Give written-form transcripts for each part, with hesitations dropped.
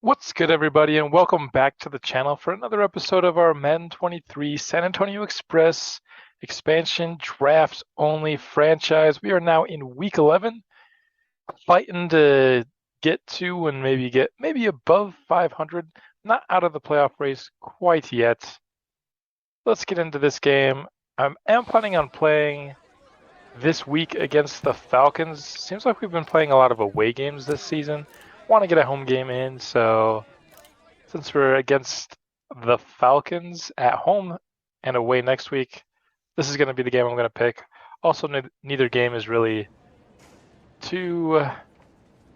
What's good, everybody, and welcome back to the channel for another episode of our Madden 23 San Antonio Express expansion draft only franchise. We are now in week 11, fighting to get to and get above 500. Not out of the playoff race quite yet. Let's get into this game. I am planning on playing this week against the Falcons. Seems like we've been playing a lot of away games this season. Want to get a home game in, so since we're against the Falcons at home and away next week, this is going to be the game I'm going to pick. Also, neither game is really too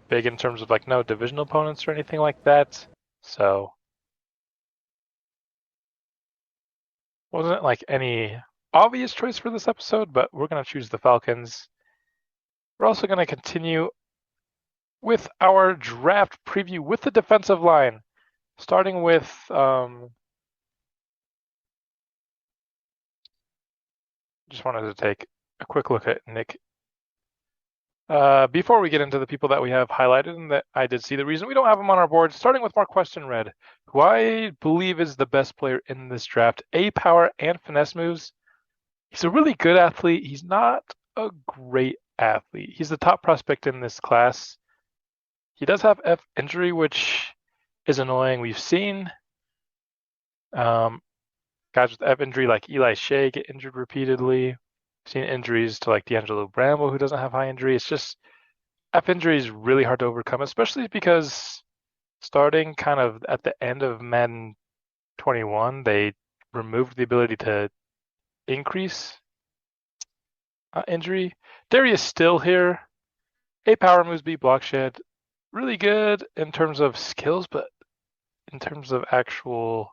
big in terms of no divisional opponents or anything like that. So, wasn't like any obvious choice for this episode, but we're going to choose the Falcons. We're also going to continue with our draft preview with the defensive line, starting with just wanted to take a quick look at Nick. Before we get into the people that we have highlighted and that I did see the reason we don't have them on our board, starting with Marquestin Red, who I believe is the best player in this draft. A power and finesse moves. He's a really good athlete. He's not a great athlete. He's the top prospect in this class. He does have F injury, which is annoying. We've seen guys with F injury like Eli Shea get injured repeatedly. Seen injuries to like D'Angelo Bramble, who doesn't have high injury. It's just F injury is really hard to overcome, especially because starting kind of at the end of Madden 21, they removed the ability to increase injury. Darius still here. A power moves, B block shed. Really good in terms of skills, but in terms of actual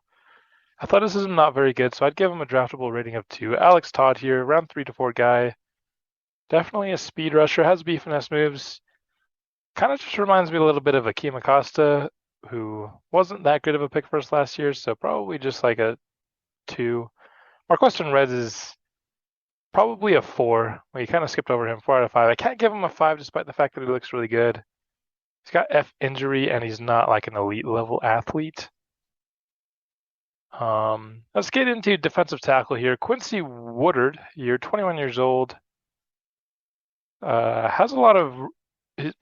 athleticism, not very good. So I'd give him a draftable rating of 2. Alex Todd here, round 3 to 4 guy. Definitely a speed rusher, has B finesse moves. Kind of just reminds me a little bit of Akeem Acosta, who wasn't that good of a pick for us last year, so probably just like a 2. Marquestin Reds is probably a 4. We kind of skipped over him, 4 out of 5. I can't give him a 5 despite the fact that he looks really good. He's got F injury and he's not like an elite level athlete. Let's get into defensive tackle here. Quincy Woodard, you're 21 years old. Has a lot of.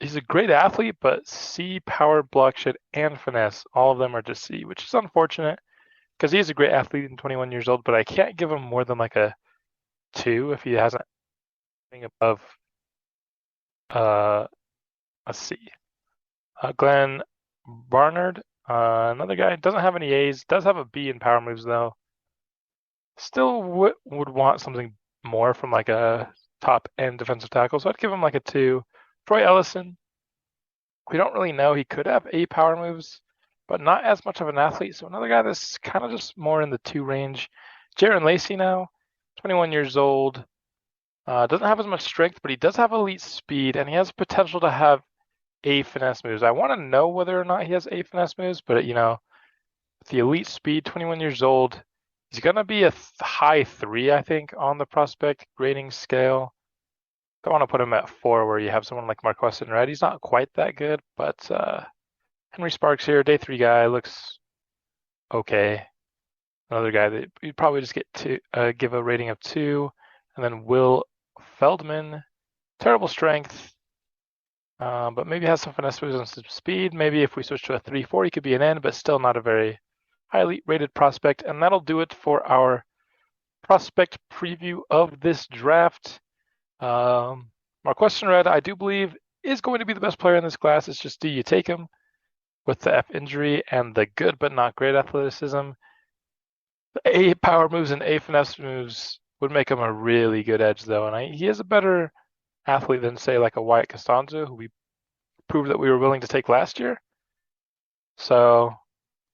He's a great athlete, but C, power, block shed, and finesse. All of them are just C, which is unfortunate because he's a great athlete and 21 years old, but I can't give him more than like a 2 if he hasn't anything above a C. Glenn Barnard, another guy, doesn't have any A's, does have a B in power moves though. Still would want something more from like a top end defensive tackle, so I'd give him like a 2. Troy Ellison, we don't really know. He could have A power moves, but not as much of an athlete. So another guy that's kind of just more in the 2 range. Jaron Lacey now, 21 years old. Doesn't have as much strength, but he does have elite speed, and he has potential to have A finesse moves. I want to know whether or not he has A finesse moves, but with the elite speed, 21 years old, he's going to be a high 3, I think, on the prospect grading scale. Don't want to put him at 4 where you have someone like Marquestin Red. He's not quite that good, but Henry Sparks here, day 3 guy, looks okay. Another guy that you'd probably just get to give a rating of 2. And then Will Feldman, terrible strength, but maybe has some finesse moves and some speed. Maybe if we switch to a 3-4, he could be an N, but still not a very highly rated prospect. And that'll do it for our prospect preview of this draft. Marquestin Red, I do believe, is going to be the best player in this class. It's just, do you take him with the F injury and the good but not great athleticism? The A power moves and A finesse moves would make him a really good edge, though. And he is a better athlete than, say, like a Wyatt Costanzo, who we proved that we were willing to take last year. So,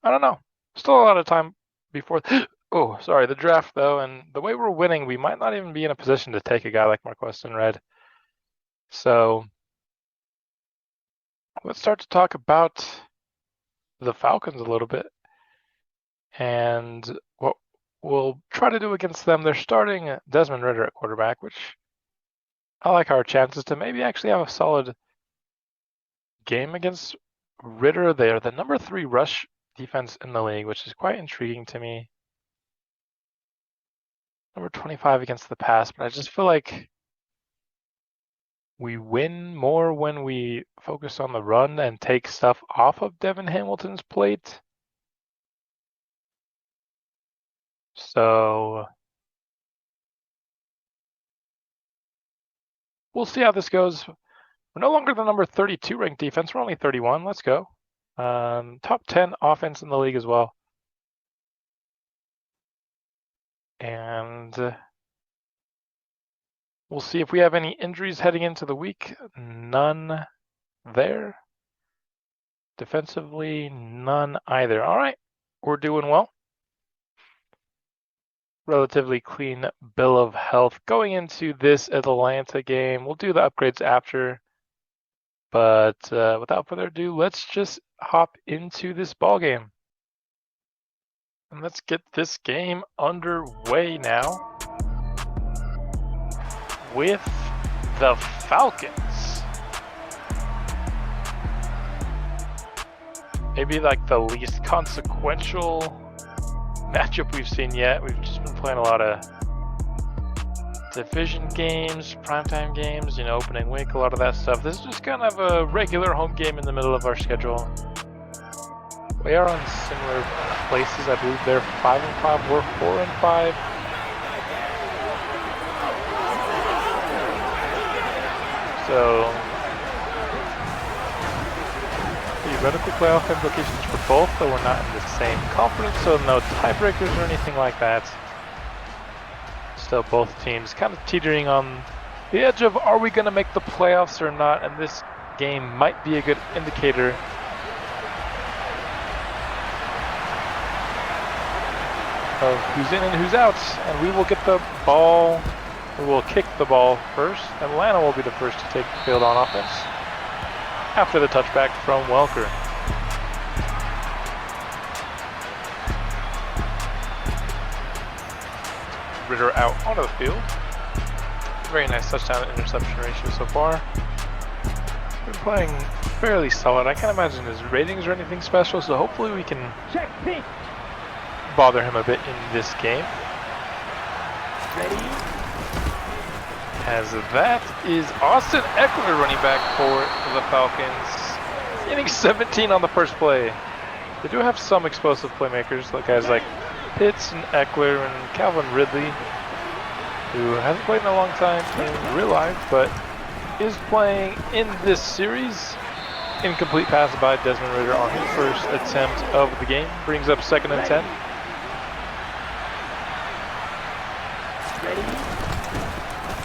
I don't know. Still a lot of time before the draft, though, and the way we're winning, we might not even be in a position to take a guy like Marquestin Red. So let's start to talk about the Falcons a little bit and what we'll try to do against them. They're starting Desmond Ridder at quarterback, which I like our chances to maybe actually have a solid game against Ritter, they are the number 3 rush defense in the league, which is quite intriguing to me. Number 25 against the pass, but I just feel like we win more when we focus on the run and take stuff off of Devin Hamilton's plate. So we'll see how this goes. We're no longer the number 32 ranked defense. We're only 31. Let's go. Top 10 offense in the league as well. And we'll see if we have any injuries heading into the week. None there. Defensively, none either. All right, we're doing well. Relatively clean bill of health going into this Atlanta game. We'll do the upgrades after. But without further ado, let's just hop into this ball game. And let's get this game underway now with the Falcons. Maybe like the least consequential matchup we've seen yet. We've just been playing a lot of division games, primetime games, opening week, a lot of that stuff. This is just kind of a regular home game in the middle of our schedule. We are on similar places. I believe they're 5-5. We're 4-5. So theoretical playoff implications for both, though we're not in the same conference, so no tiebreakers or anything like that. Still, both teams kind of teetering on the edge of are we going to make the playoffs or not, and this game might be a good indicator of who's in and who's out. And we will get the ball, we will kick the ball first. Atlanta will be the first to take the field on offense after the touchback from Welker. Ritter out onto the field. Very nice touchdown to interception ratio so far. Been playing fairly solid. I can't imagine his ratings or anything special, so hopefully we can bother him a bit in this game. Ready? As that is Austin Eckler running back for the Falcons. Getting 17 on the first play. They do have some explosive playmakers, like guys like Pitts and Eckler and Calvin Ridley, who hasn't played in a long time in real life, but is playing in this series. Incomplete pass by Desmond Ridder on his first attempt of the game. Brings up 2nd and 10.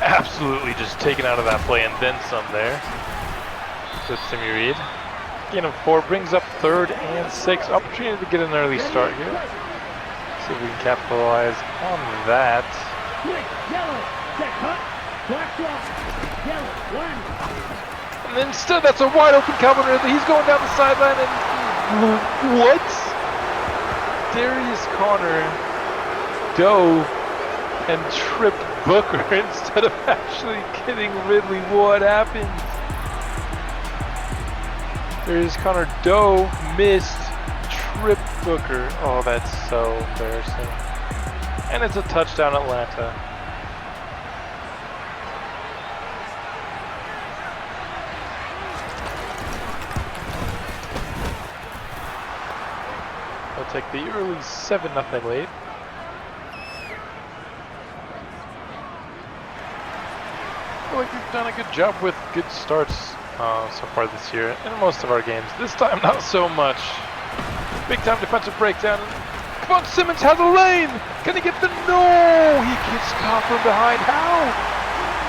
Absolutely just taken out of that play and then some there. With Timmy Reed. Gain of 4 brings up 3rd and 6. Opportunity to get an early start here. See if we can capitalize on that. And instead, that's a wide open Calvin Ridley. He's going down the sideline and what? Darius Connor dove and tripped Booker instead of actually getting Ridley. What happened? Darius Connor dove, missed, tripped Booker. Oh, that's so embarrassing. And it's a touchdown, Atlanta. They'll take the early 7-0 lead. I feel like we've done a good job with good starts so far this year in most of our games. This time, not so much. Big time defensive breakdown. Come on, Simmons has a lane. Can he get the no? He gets caught from behind. How?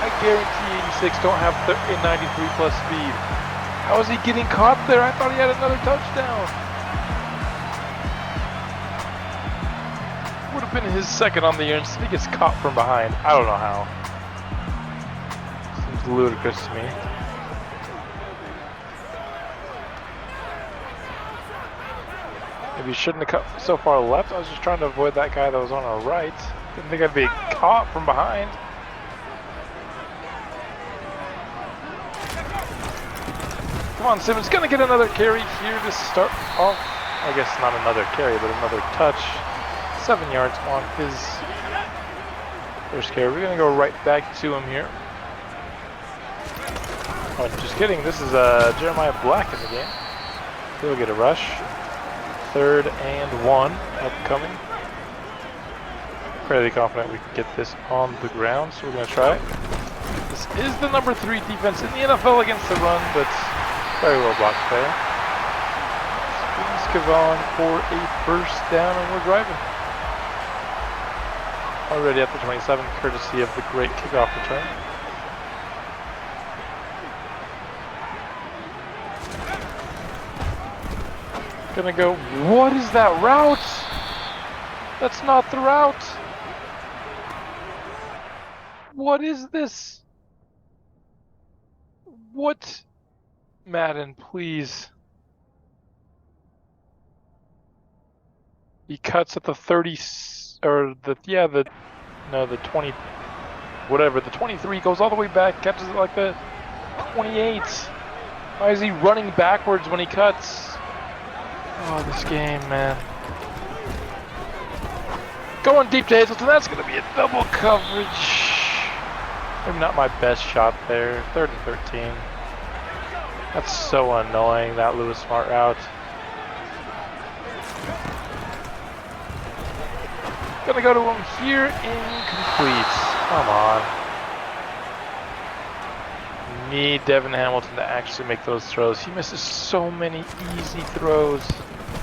I guarantee 86 don't have 93 plus speed. How is he getting caught there? I thought he had another touchdown. Would have been his 2nd on the year, and he gets caught from behind. I don't know how. Seems ludicrous to me. Maybe shouldn't have cut so far left. I was just trying to avoid that guy that was on our right. Didn't think I'd be caught from behind. Come Javon Simmons gonna get another carry here to start off. I guess not another carry, but another touch. 7 yards on his first carry. We're gonna go right back to him here. Oh, just kidding. This is Jeremiah Black in the game. He'll get a rush. 3rd and 1 upcoming. Fairly confident we can get this on the ground, so we're going to try it. This is the number 3 defense in the NFL against the run, but very well blocked there. Squeeze Kavon for a first down, and we're driving. Already at the 27, courtesy of the great kickoff return. Gonna go, what is that route? That's not the route. What is this? What? Madden, please. He cuts at the 30, or the 20, whatever, the 23, goes all the way back, catches it like the 28. Why is he running backwards when he cuts? Oh, this game, man. Going deep to Hazleton, that's going to be a double coverage. Maybe not my best shot there. 3rd and 13. That's so annoying, that Lewis Smart route. Gonna go to him here, incomplete. Come on. Need Devin Hamilton to actually make those throws. He misses so many easy throws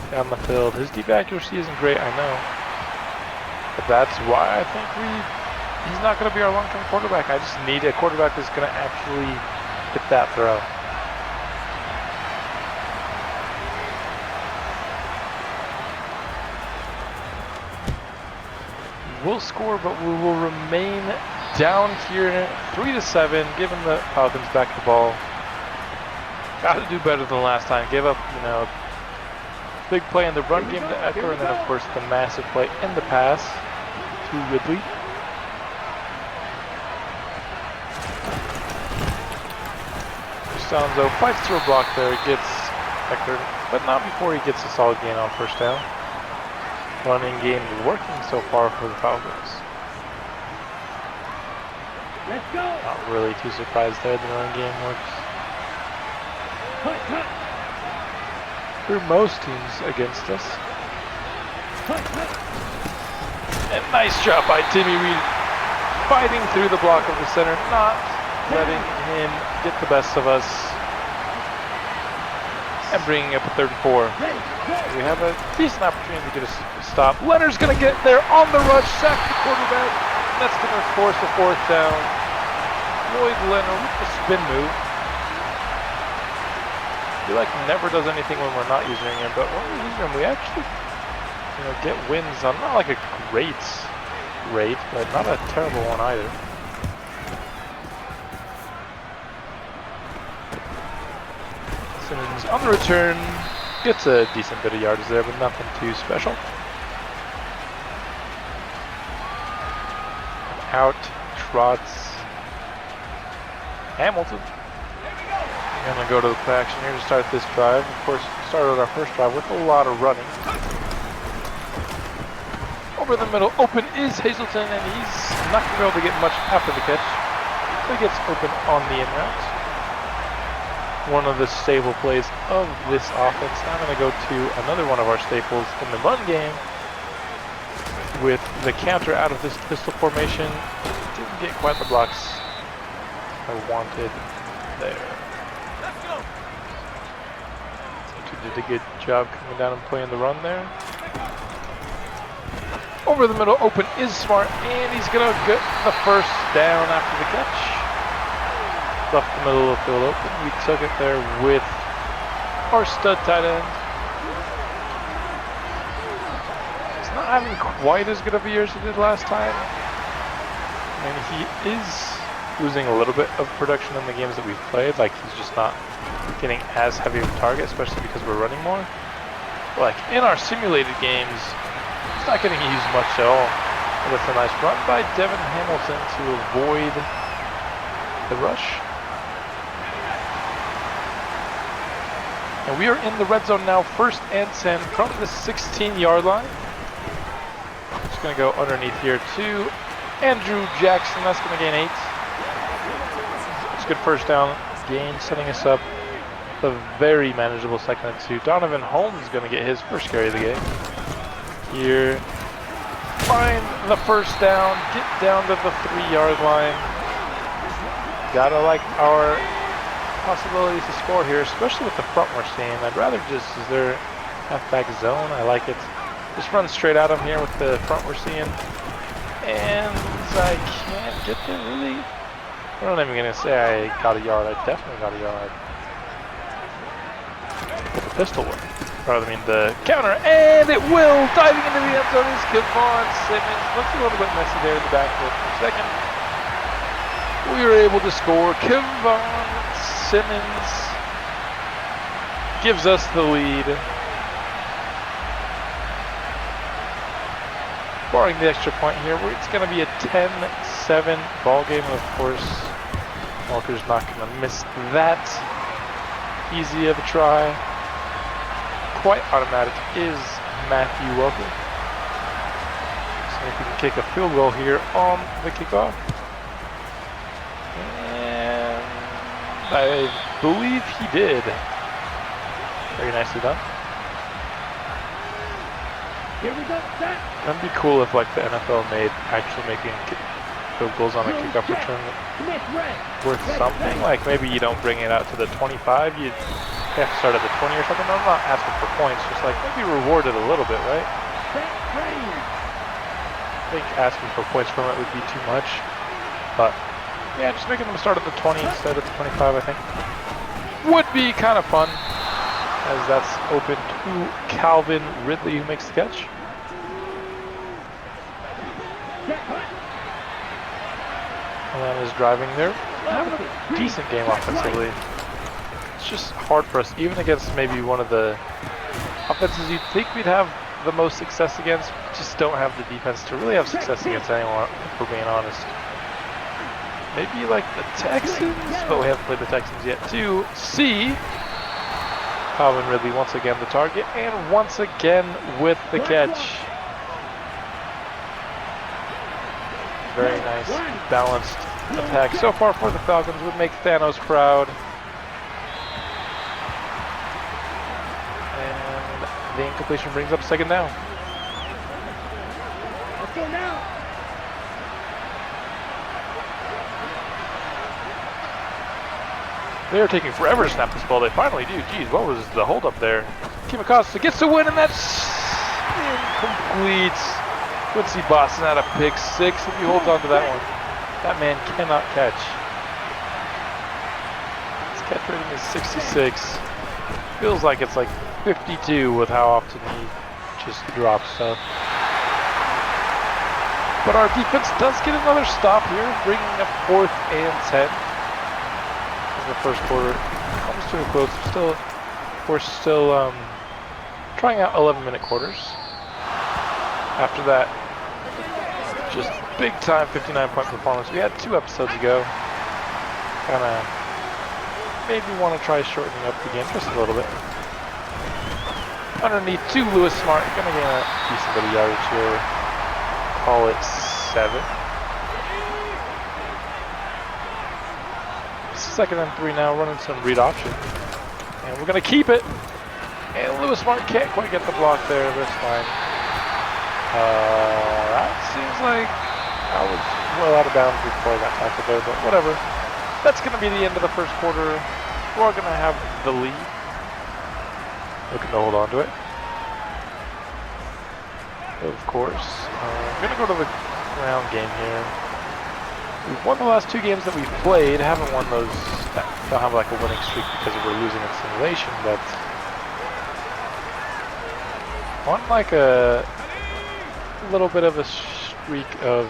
down the field. His deep accuracy isn't great, I know. But that's why I think he's not going to be our long-term quarterback. I just need a quarterback that's going to actually hit that throw. We'll score, but we will remain down here 3-7, giving the Falcons back the ball. Got to do better than last time. Gave up, big play in the run game to Eckler, and then of course the massive play in the pass to Ridley. Costanzo fights through a block there, gets Eckler, but not before he gets a solid gain on first down. Running game is working so far for the Falcons. Let's go. Not really too surprised there, the running game works. For most teams against us. And nice job by Timmy Reed, fighting through the block of the center, not letting him get the best of us. And bringing up a 3rd and 4. We have a decent opportunity to get a stop. Leonard's going to get there on the rush, sack the quarterback. And that's going to force a 4th down. Lloyd Leonard with the spin move. He never does anything when we're not using him, but when we're using him, we actually get wins on not like a great rate, but not a terrible one either. Simmons on the return gets a decent bit of yardage there, but nothing too special. Out trots Hamilton. We're gonna go to the play action here to start this drive. Of course, started our first drive with a lot of running. Over the middle, open is Hazleton, and he's not gonna be able to get much after the catch. So he gets open on the in route. One of the staple plays of this offense. Now I'm going to go to another one of our staples in the run game with the counter out of this pistol formation. Didn't get quite the blocks I wanted there. So did a good job coming down and playing the run there. Over the middle, open is Smart, and he's going to get the first down after the catch. Left the middle of the field open. We took it there with our stud tight end. He's not having quite as good of a year as he did last time. And he is losing a little bit of production in the games that we've played. He's just not getting as heavy of a target, especially because we're running more. In our simulated games, he's not getting used much at all. And that's a nice run by Devin Hamilton to avoid the rush. And we are in the red zone now, 1st and 10 from the 16-yard line. Just going to go underneath here to Andrew Jackson. That's going to gain 8. It's a good first down gain, setting us up with a very manageable 2nd and 2. Donovan Holmes is going to get his first carry of the game. Here, find the first down, get down to the 3-yard line. Gotta like our possibilities to score here, especially with the front we're seeing. I'd rather just, is there halfback zone? I like it. Just run straight at him here with the front we're seeing. And I can't get there really. I'm not even gonna say I got a yard. I definitely got a yard. With the pistol work. Or I mean the counter, and it will! Diving into the end zone is Kevon Simmons. Looks a little bit messy there in the backfield for a second. We were able to score. Kevon Simmons gives us the lead. Barring the extra point here, it's going to be a 10-7 ball game. Of course, Walker's not going to miss that easy of a try. Quite automatic is Matthew Walker. See if we can kick a field goal here on the kickoff. And I believe he did. Very nicely done. Here we go, set. That'd be cool if like the NFL made actually making field goals on a kickoff return worth something. Like maybe you don't bring it out to the 25, you have to start at the 20 or something. I'm not asking for points, just like maybe reward it a little bit, right? I think asking for points from it would be too much, but yeah, just making them start at the 20 instead of the 25, I think, would be kind of fun, as that's open to Calvin Ridley, who makes the catch. And that is driving there. Having a decent game offensively. It's just hard for us, even against maybe one of the offenses you'd think we'd have the most success against. We just don't have the defense to really have success against anyone, if we're being honest. Maybe like the Texans, but we haven't played the Texans yet. To see Calvin Ridley once again the target, and once again with the catch. Very nice, balanced attack so far for the Falcons. Would make Thanos proud. And the incompletion brings up 2nd down. Let's go now. They are taking forever to snap this ball. They finally do. Geez, what was the holdup there? Kimikosta gets the win, and that's incomplete. Quincy Boston had a pick 6. If he holds on to that one, that man cannot catch. His catch rating is 66. Feels like it's like 52 with how often he just drops stuff. But our defense does get another stop here, bringing up 4th and 10. The first quarter comes to a close. We're still trying out 11-minute quarters. After that, just big time 59-point performance. We had 2 episodes ago. Kind of maybe want to try shortening up the game just a little bit. Underneath to Lewis Smart, gonna gain a decent bit of yardage here. Call it 7. 2nd and 3 now, running some read option. And we're going to keep it. And Lewis Smart can't quite get the block there this time. That seems like I was well out of bounds before I got tackled there, but whatever. That's going to be the end of the first quarter. We're going to have the lead. Looking to hold on to it. Of course. I'm going to go to the ground game here. We've won the last 2 games that we've played. Haven't won those. Don't have like a winning streak because we're losing in simulation, but won like a little bit of a streak of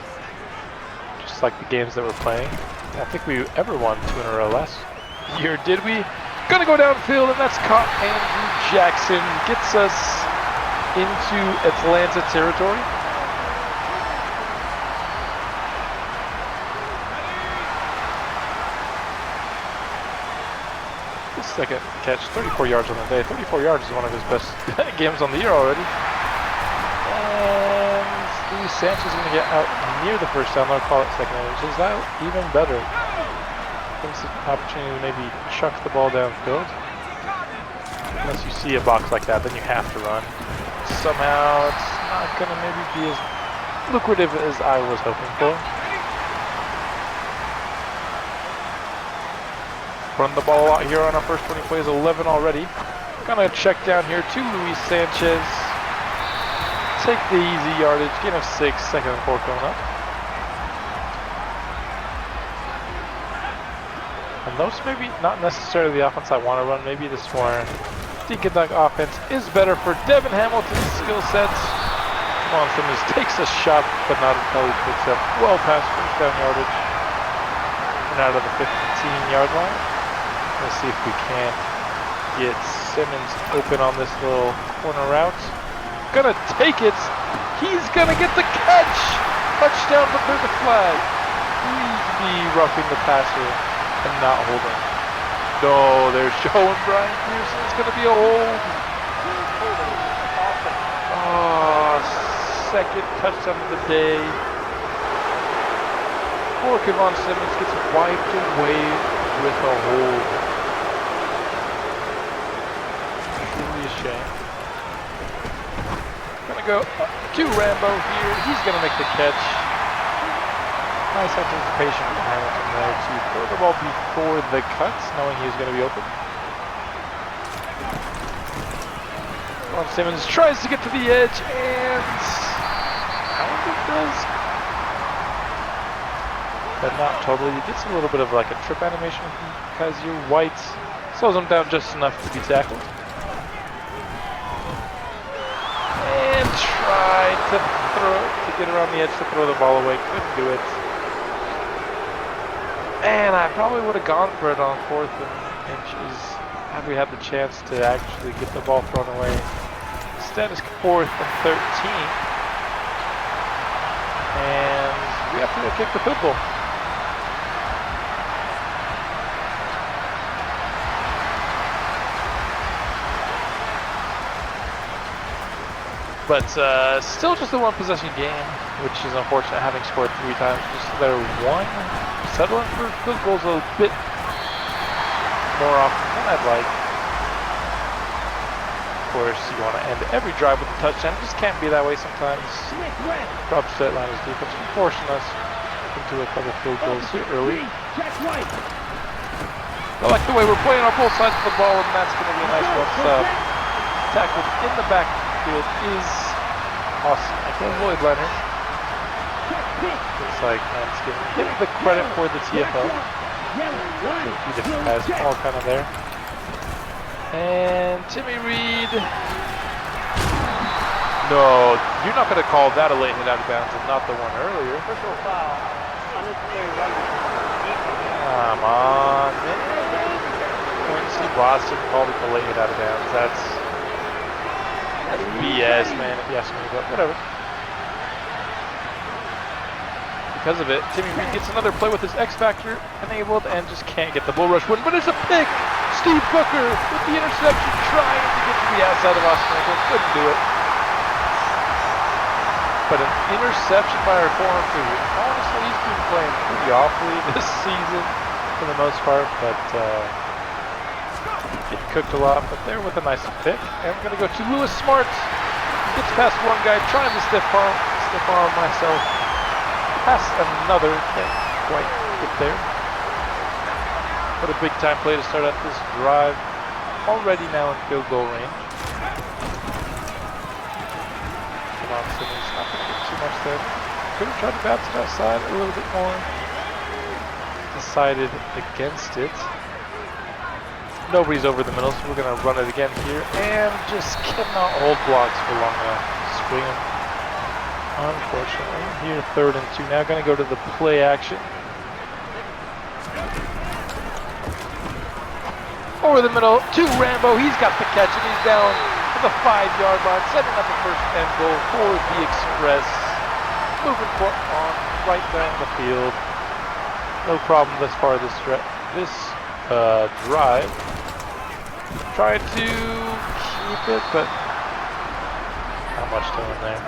just like the games that we're playing. I don't think we ever won 2 in a row last year, did we? Gonna go downfield, and that's caught. Andrew Jackson gets us into Atlanta territory. his second catch, 34 yards on the day. 34 yards is one of his best games on the year already. And Luis Sanchez is going to get out near the first down. They'll call it secondary, which is that even better. It's an opportunity to maybe chuck the ball downfield. Unless you see a box like that, then you have to run. Somehow it's not going to maybe be as lucrative as I was hoping for. Run the ball out here on our first 20 plays, 11 already. Gonna check down here to Luis Sanchez. Take the easy yardage, gain of 6, second and 4 coming up. And those maybe not necessarily the offense I want to run. Maybe this more dink and dunk offense is better for Devin Hamilton's skill sets. Come on, Simmons takes a shot, but not until he picks up well past first down yardage. And out of the 15-yard line. Let's see if we can't get Simmons open on this little corner route. Gonna take it. He's gonna get the catch. Touchdown, but there's a flag. Please be roughing the passer and not holding. No, they're showing Brian Pearson. It's gonna be a hold. Oh, second touchdown of the day. Poor Kevon Simmons gets wiped away with a hold. Truly a shame. Gonna go to Rambo here. He's gonna make the catch. Nice anticipation from Hamilton there to throw the ball before the cuts, knowing he was gonna be open. Ron Simmons tries to get to the edge, and Hamilton does, but not totally. He gets a little bit of like a trip animation because you're white. Slows him down just enough to be tackled. And tried to get around the edge to throw the ball away. Couldn't do it. And I probably would have gone for it on 4th inches had we had the chance to actually get the ball thrown away. Instead, it's 4th and 13. And we have to go kick the field goal. But still just a one possession game, which is unfortunate, having scored 3 times. Just their one. Settling for field goals a bit more often than I'd like. Of course, you want to end every drive with a touchdown. It just can't be that way sometimes. Upset Atlanta's defense for forcing us into a couple field goals here early. I like the way we're playing on both sides of the ball, and that's going to be a nice one. Tackled in the backfield is awesome. I can avoid Leonard. Looks like Matt's giving him the credit for the TFL. He just has all kind of there. And Timmy Reed. No, you're not going to call that a late hit out of bounds and not the one earlier. Personal foul. Unnecessary running. Come on, man. Quincy Boston called it the late hit out of bounds. That's BS, man, if you ask me, but whatever. Because of it, Timmy Reed gets another play with his X Factor enabled and just can't get the bull rush win, but it's a pick! Steve Booker with the interception trying to get to the outside of Austin Eckler, couldn't do it. But an interception by our corner too. Honestly, he's been playing pretty awfully this season for the most part, but getting cooked a lot, but there with a nice pick. And I'm gonna go to Lewis Smart. Gets past one guy, trying to stiff arm myself. Past another, can't quite get there. What a big time play to start out this drive. Already now in field goal range. Come on, Simmons, not going to get too much there. Could have tried to bounce it outside a little bit more. Decided against it. Nobody's over the middle, so we're going to run it again here. And just cannot hold blocks for long enough. Swing him. Unfortunately, here 3rd and 2. Now going to go to the play action. Over the middle to Rambo. He's got the catch and he's down to the 5-yard line, setting up a first and goal for the Express. Moving on right down the field. No problem this far this drive. Trying to keep it, but not much doing there.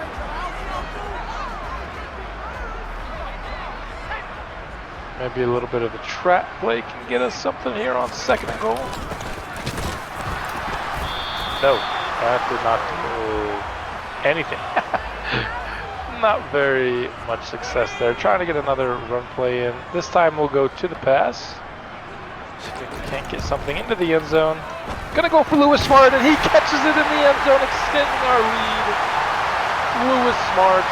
Maybe a little bit of a trap play can get us something here on 2nd and goal. No, that did not do anything. Not very much success there. Trying to get another run play in. This time we'll go to the pass. See if we can't get something into the end zone. Gonna go for Lewis Smart, and he catches it in the end zone, extending our lead. Lewis Smart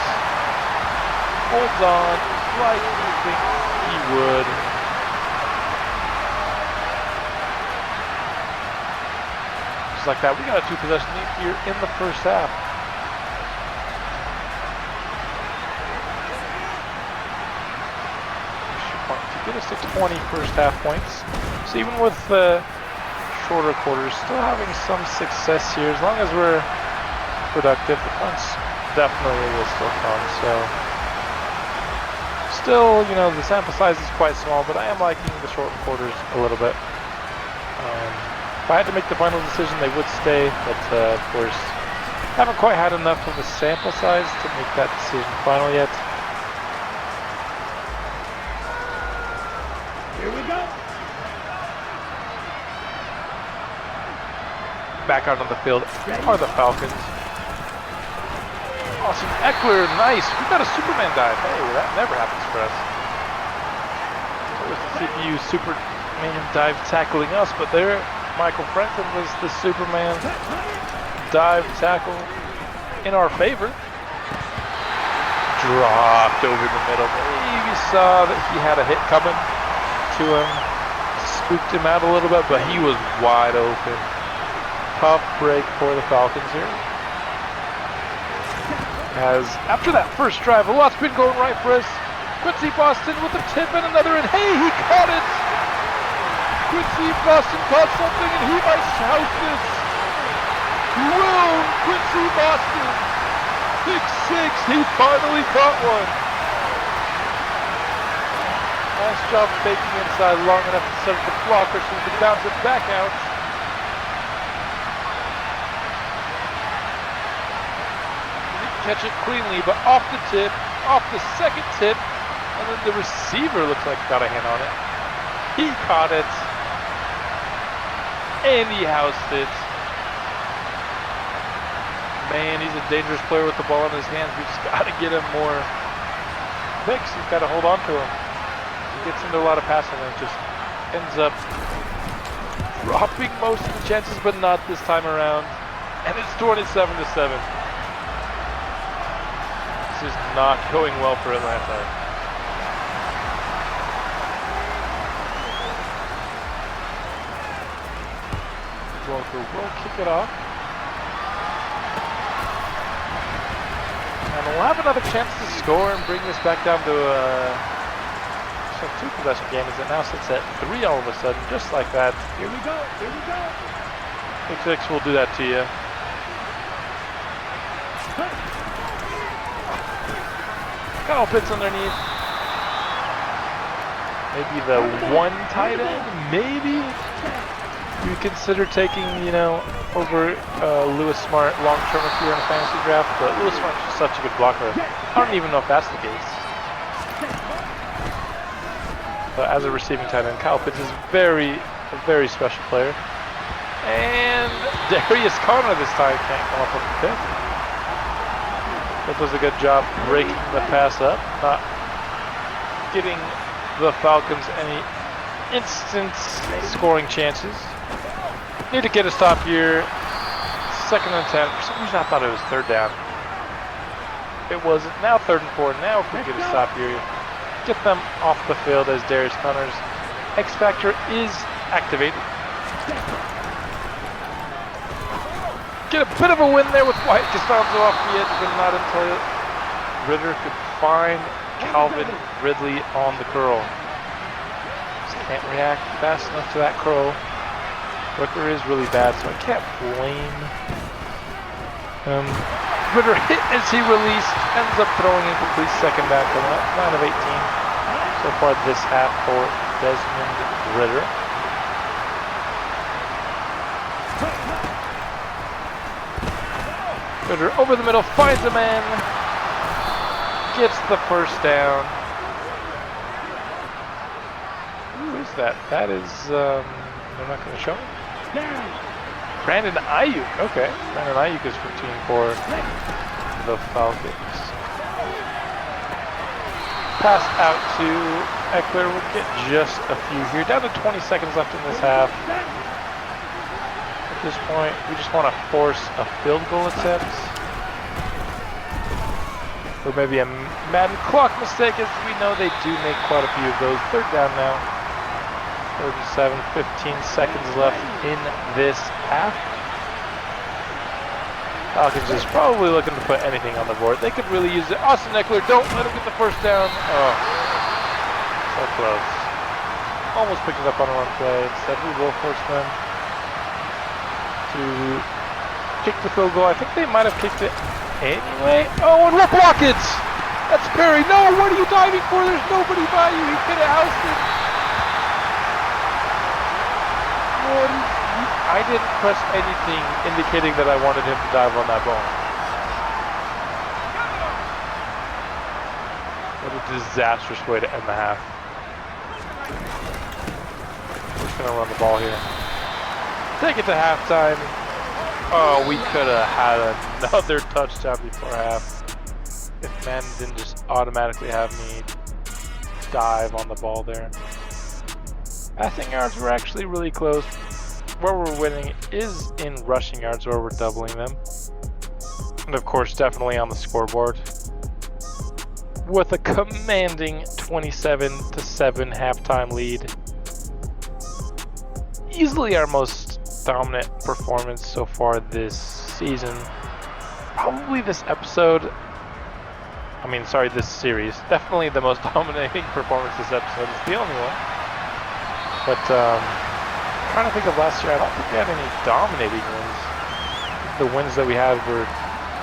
holds on like we think he would. Just like that, we got a 2-possession lead here in the first half. To get us to 20 first half points. So even with the shorter quarters, still having some success here. As long as we're productive, the points definitely will still come. So still, you know, the sample size is quite small, but I am liking the shortened quarters a little bit. If I had to make the final decision, they would stay, but of course, haven't quite had enough of a sample size to make that decision final yet. Here we go. Back out on the field are the Falcons. Awesome. Eckler, nice. We got a Superman dive. Hey, that never happens for us. So with the CPU Superman dive tackling us, but there, Michael Franklin was the Superman dive tackle in our favor. Dropped over the middle. Maybe saw that he had a hit coming to him. Spooked him out a little bit, but he was wide open. Tough break for the Falcons here. As after that first drive, a lot's been going right for us. Quincy Boston with a tip and another, and hey, he caught it! Quincy Boston caught something, and he might shout this. Whoa, Quincy Boston! Pick 6, he finally caught one. Nice job faking inside long enough to set up the blocker so we can bounce it back out. Catch it cleanly, but off the tip, off the second tip, and then the receiver looks like got a hand on it. He caught it, and he housed it. Man, he's a dangerous player with the ball in his hands. We've just got to get him more picks. He's got to hold on to him. He gets into a lot of passing and just ends up dropping most of the chances, but not this time around. And it's 27-7. Is not going well for Atlanta. Walker will kick it off. And we'll have another chance to score and bring this back down to a 2-possession game as it now sits at 3 all of a sudden, just like that. Here we go. Here we go. E.16 will do that to you. Kyle Pitts underneath. Maybe the one tight end. Maybe you consider taking, you know, over Lewis Smart long term if you're in a fantasy draft. But Lewis Smart is such a good blocker. I don't even know if that's the case. But as a receiving tight end, Kyle Pitts is a very special player. And Darius Conner this time can't come up with the pick. That does a good job breaking the pass up, not giving the Falcons any instant scoring chances. Need to get a stop here. 2nd and 10. For some reason I thought it was 3rd down. It wasn't. Now 3rd and 4. Now if we get a stop here, get them off the field as Darius Conner's X Factor is activated. Get a bit of a win there with White Costanzo off the edge, but not until Ritter could find Calvin Ridley on the curl. Just can't react fast enough to that curl. Ritter is really bad, so I can't blame him. Ritter hit as he released, ends up throwing incomplete 2nd back on that. 9 of 18 so far this half for Desmond Ritter. Ritter over the middle, finds a man, gets the first down. Who is that? That is, they're not going to show me. Brandon Ayuk. Okay, Brandon Ayuk is 15 for the Falcons. Pass out to Eckler. We'll get just a few here. Down to 20 seconds left in this half. At this point, we just want to force a field goal attempt. Or maybe a Madden clock mistake, as we know they do make quite a few of those. Third down now. 37, 15 seconds left in this half. Falcons is probably looking to put anything on the board. They could really use it. Austin Eckler, don't let him get the first down. Oh, so close. Almost picked it up on a run play. Instead, we will force them to kick the field goal. I think they might have kicked it anyway. Oh, and we'll block it! That's Perry. No, what are you diving for? There's nobody by you. He could have housed it. I didn't press anything indicating that I wanted him to dive on that ball. What a disastrous way to end the half. We're just going to run the ball here. Take it to halftime. Oh, we could have had another touchdown before half if Madden didn't just automatically have me dive on the ball there. Passing yards were actually really close. Where we're winning is in rushing yards, where we're doubling them. And of course, definitely on the scoreboard. With a commanding 27-7 halftime lead. Easily our most dominant performance so far this season. Probably this episode. This series. Definitely the most dominating performance this episode. It's the only one. But, trying to think of last year, I don't think we had any dominating wins. The wins that we had were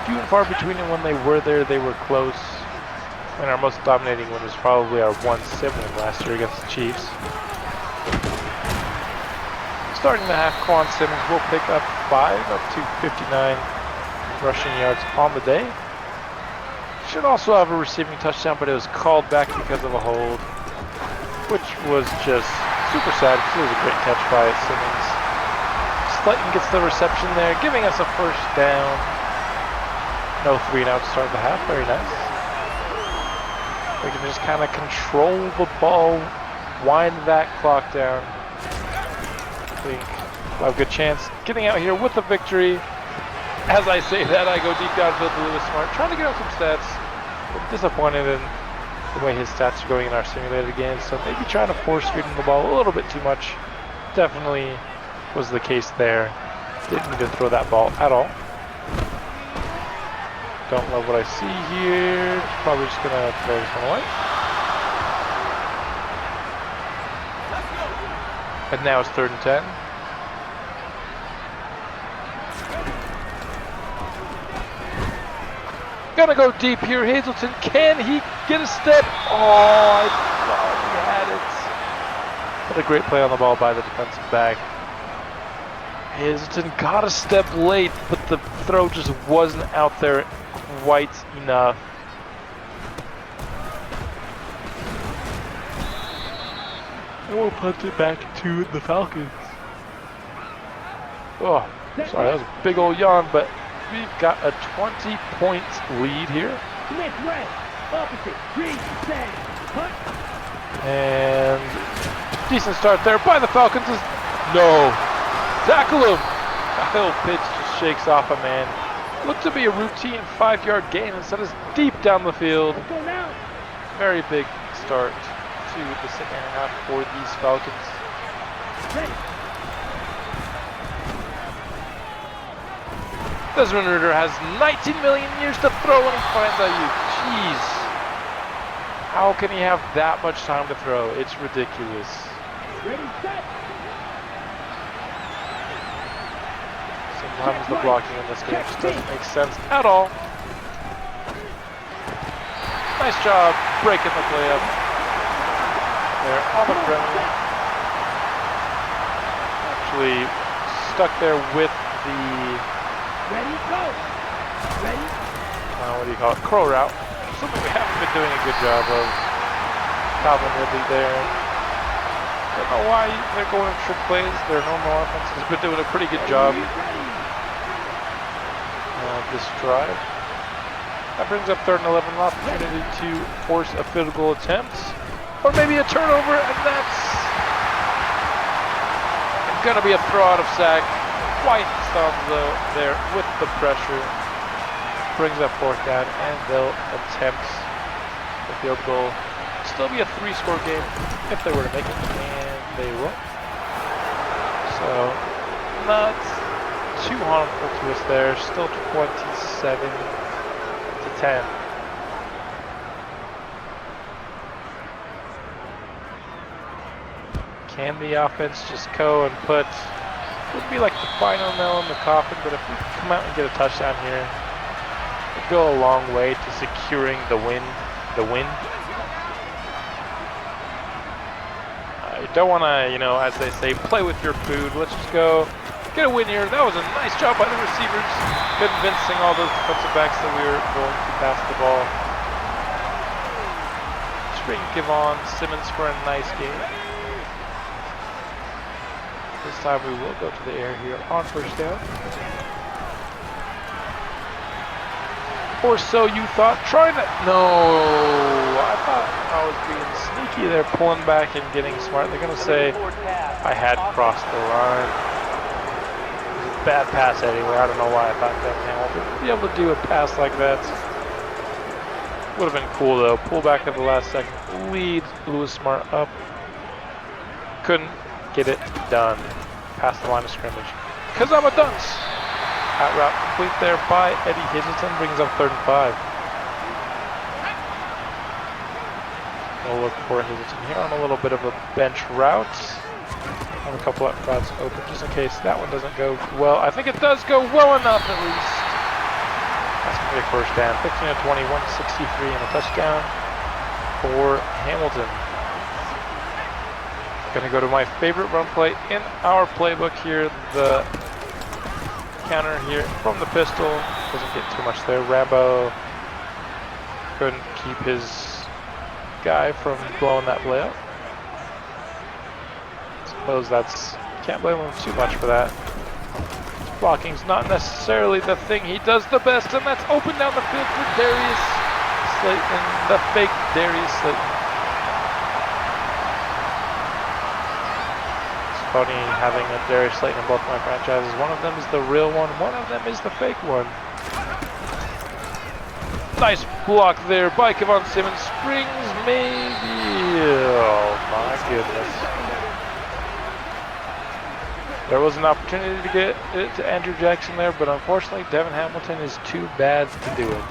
few and far between, and when they were there, they were close. And our most dominating win was probably our 1-7 win last year against the Chiefs. Starting the half, Quan Simmons will pick up 5 up to 59 rushing yards on the day. Should also have a receiving touchdown, but it was called back because of a hold, which was just super sad because it was a great catch by Simmons. Slayton gets the reception there, giving us a first down. No 3 and out to start the half. Very nice. We can just kind of control the ball, wind that clock down. I think we'll have a good chance getting out here with a victory. As I say that, I go deep downfield to Lewis Smart, trying to get out some stats. I'm disappointed in the way his stats are going in our simulated games, so maybe trying to force feed him the ball a little bit too much. Definitely was the case there. Didn't need to throw that ball at all. Don't love what I see here. Probably just gonna throw this one away. And now it's 3rd and 10. Gonna go deep here. Hazelton, can he get a step? Oh, I thought he had it. What a great play on the ball by the defensive back. Hazelton got a step late, but the throw just wasn't out there quite enough. And we'll punt it back to the Falcons. Oh, sorry, that was a big old yawn, but we've got a 20-point lead here. And decent start there by the Falcons. No. Tackle him. Kyle Pitts just shakes off a man. Looked to be a routine 5-yard gain. Instead is deep down the field. Very big start to the second half for these Falcons. Desmond Ridder has 19 million years to throw when he finds Ayuk. Jeez. How can he have that much time to throw? It's ridiculous. Sometimes the blocking in this game just doesn't make sense at all. Nice job breaking the play up there on the perimeter. Actually stuck there with the what do you call it, crow route. Something we haven't been doing a good job of. Calvin Ridley there. Don't know why they're going trick plays. Their normal offense has been doing a pretty good job this drive. That brings up 3rd and 11, an opportunity to force a field goal attempt. Or maybe a turnover, and that's gonna be a throw out of sack. White stops though there with the pressure. Brings up 4th down, and they'll attempt the field goal. Still be a 3-score game if they were to make it, and they will. So not too harmful to us there. Still 27-10. Can the offense just go and put, would be like the final nail in the coffin, but if we come out and get a touchdown here, it'd go a long way to securing the win. You don't want to, as they say, play with your food. Let's just go get a win here. That was a nice job by the receivers, convincing all those defensive backs that we were going to pass the ball. String Kevon Simmons for a nice game. This time we will go to the air here on 1st down. Or so you thought. Trying to... No! I thought I was being sneaky there, pulling back and getting smart. They're going to say I had crossed the line. Bad pass anyway. I don't know why I thought Devin Hamilton would be able to do a pass like that. Would have been cool though. Pull back at the last second. Lead Lewis Smart up. Couldn't get it done. Past the line of scrimmage. Because I'm a dunce. That route complete there by Eddie Hitchison brings up 3rd and 5. We'll look for Hitchison here on a little bit of a bench route. Have a couple of routes open just in case that one doesn't go well. I think it does go well enough at least. That's going to be a 1st down. 15-20, 163 and a touchdown for Hamilton. Going to go to my favorite run play in our playbook here. The counter here from the pistol. Doesn't get too much there. Rambo couldn't keep his guy from blowing that play up. Suppose that's, can't blame him too much for that. Blocking's not necessarily the thing he does the best, and that's open down the field for Darius Slayton, the fake Darius Slayton. Funny having a Darius Slayton in both my franchises. One of them is the real one, one of them is the fake one. Nice block there by Kevon Simmons. Springs maybe. Oh my goodness. There was an opportunity to get it to Andrew Jackson there, but unfortunately Devin Hamilton is too bad to do it.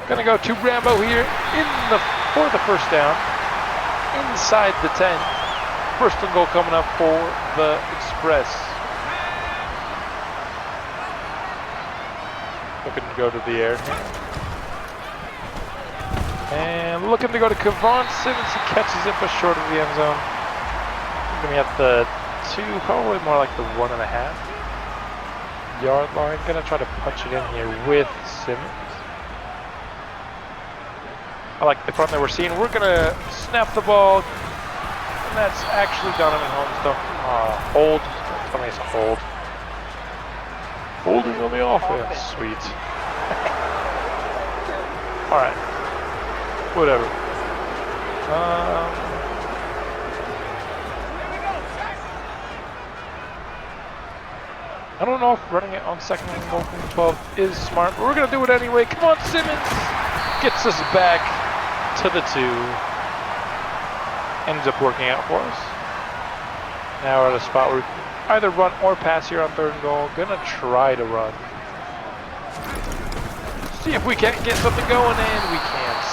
Gonna go to Rambo here for the 1st down. Inside the 10. 1st and goal coming up for the Express. Looking to go to the air. And looking to go to Kevon Simmons. He catches it but short of the end zone. Going to be at the 2, probably more like the 1.5 yard line. Going to try to punch it in here with Simmons. I like the front that we're seeing. We're going to snap the ball. And that's actually Donovan Holmes. Hold. Don't tell me it's a hold. Holding on the offense. Sweet. Alright. Whatever. I don't know if running it on 2nd and goal from 12 is smart, but we're going to do it anyway. Come on, Simmons! Gets us back to the 2. Ends up working out for us. Now we're at a spot where we can either run or pass here on 3rd and goal. Gonna try to run. See if we can't get something going, and we can't.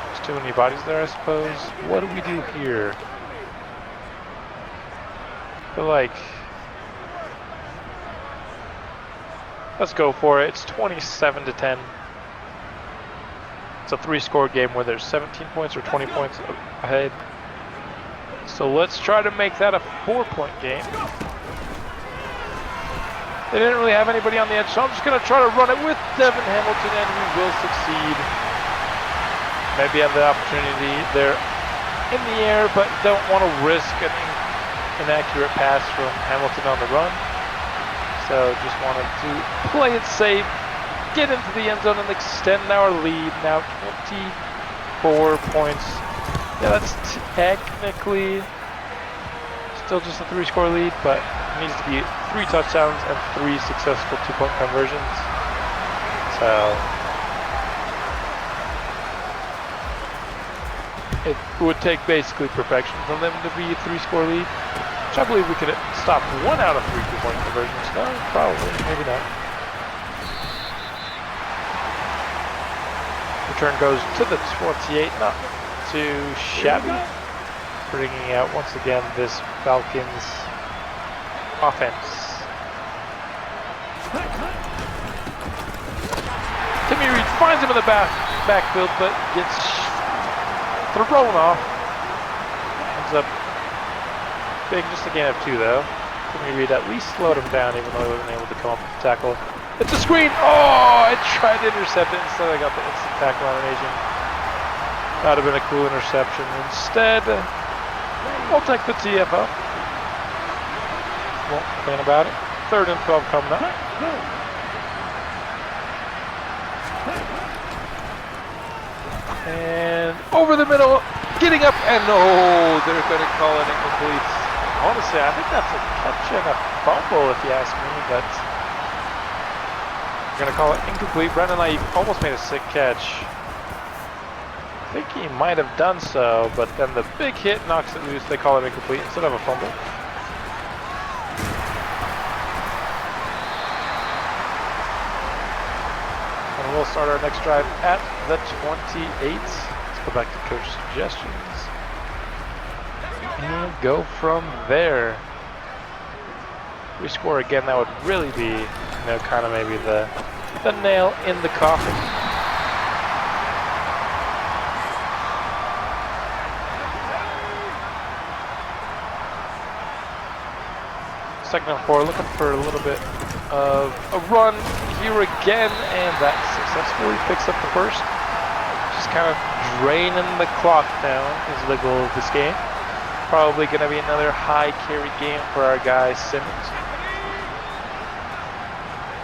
There's too many bodies there, I suppose. What do we do here? I feel like... Let's go for it. It's 27-10. It's a 3-score game where there's 17 points or 20 points ahead. So let's try to make that a 4-point game. They didn't really have anybody on the edge, so I'm just going to try to run it with Devin Hamilton, and we will succeed. Maybe have the opportunity there in the air, but don't want to risk an inaccurate pass from Hamilton on the run. So just wanted to play it safe, get into the end zone, and extend our lead. Now 24 points. Yeah, that's technically still just a 3-score lead, but it needs to be 3 touchdowns and 3 successful 2-point conversions. So it would take basically perfection from them to be a 3-score lead, which I believe we could stop 1 out of 3 2-point conversions. No, probably, maybe not. Return goes to the 28, not too shabby. Bringing out once again this Falcons offense. Timmy Reed finds him in the backfield, but gets thrown off. Ends up being just a gain of 2 though. Timmy Reed at least slowed him down, even though he wasn't able to come up with the tackle. It's a screen! Oh, I tried to intercept it, instead I got the instant tackle animation. That would have been a cool interception. Instead, I'll take the TFO. Won't complain about it. 3rd and 12 coming up. And over the middle, getting up, and oh, they're going to call it incomplete. Honestly, I think that's a catch and a fumble if you ask me, but they're going to call it incomplete. Brandon Naive almost made a sick catch. I think he might have done so, but then the big hit knocks it loose. They call it incomplete instead of a fumble. And we'll start our next drive at the 28. Let's go back to coach suggestions and go from there. If we score again, that would really be, kind of maybe the nail in the coffin. Second and 4, looking for a little bit of a run here again, and that successfully picks up the first. Just kind of draining the clock down is the goal of this game. Probably going to be another high carry game for our guy Simmons.